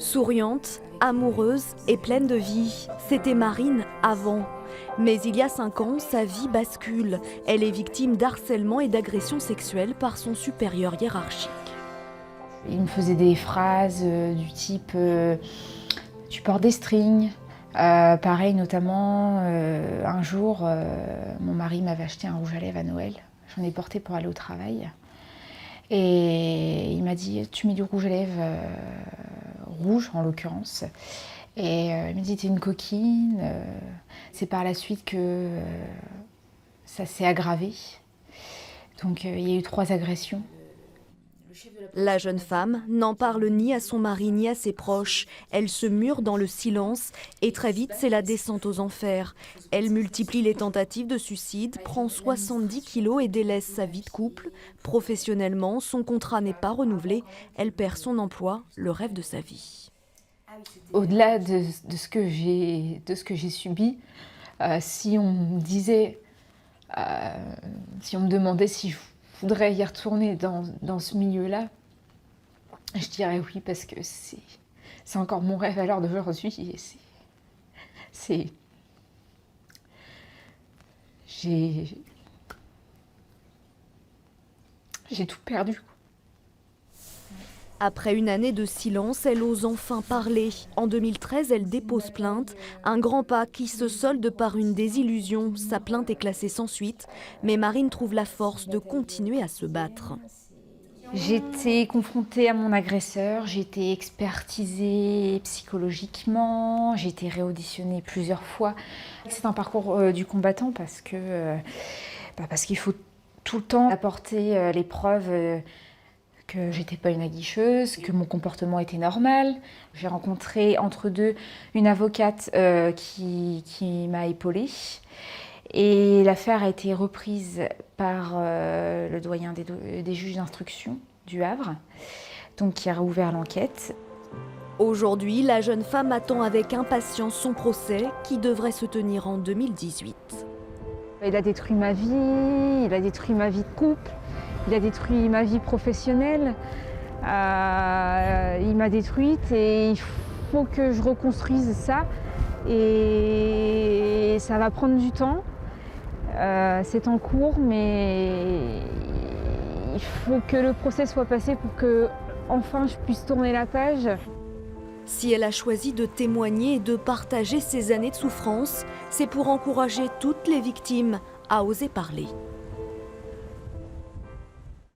Souriante, amoureuse et pleine de vie, c'était Marine avant. Mais il y a 5 ans, sa vie bascule. Elle est victime d'harcèlement et d'agression sexuelle par son supérieur hiérarchique. Il me faisait des phrases du type tu portes des strings. Pareil, notamment, un jour, mon mari m'avait acheté un rouge à lèvres à Noël. J'en ai porté pour aller au travail. Et il m'a dit, tu mets du rouge à lèvres rouge en l'occurrence. Et il m'a dit, t'es une coquine. C'est par la suite que ça s'est aggravé. Donc il y a eu 3 agressions. La jeune femme n'en parle ni à son mari ni à ses proches. Elle se mure dans le silence et très vite c'est la descente aux enfers. Elle multiplie les tentatives de suicide, prend 70 kilos et délaisse sa vie de couple. Professionnellement, son contrat n'est pas renouvelé. Elle perd son emploi, le rêve de sa vie. Au-delà de ce que j'ai subi, si on me disait, si on me demandait si je voudrais y retourner dans ce milieu-là, je dirais oui, parce que c'est encore mon rêve à l'heure d'aujourd'hui. J'ai tout perdu. Après une année de silence, elle ose enfin parler. En 2013, elle dépose plainte, un grand pas qui se solde par une désillusion. Sa plainte est classée sans suite, mais Marine trouve la force de continuer à se battre. J'étais confrontée à mon agresseur, j'ai été expertisée psychologiquement, j'ai été réauditionnée plusieurs fois. C'est un parcours du combattant parce qu'il faut tout le temps apporter les preuves que j'étais pas une aguicheuse, que mon comportement était normal. J'ai rencontré entre deux une avocate qui m'a épaulée. Et l'affaire a été reprise par le doyen des juges d'instruction du Havre, donc qui a rouvert l'enquête. Aujourd'hui, la jeune femme attend avec impatience son procès qui devrait se tenir en 2018. Il a détruit ma vie, il a détruit ma vie de couple, il a détruit ma vie professionnelle, il m'a détruite et il faut que je reconstruise ça. Et ça va prendre du temps. C'est en cours, mais il faut que le procès soit passé pour que enfin je puisse tourner la page. Si elle a choisi de témoigner et de partager ses années de souffrance, c'est pour encourager toutes les victimes à oser parler.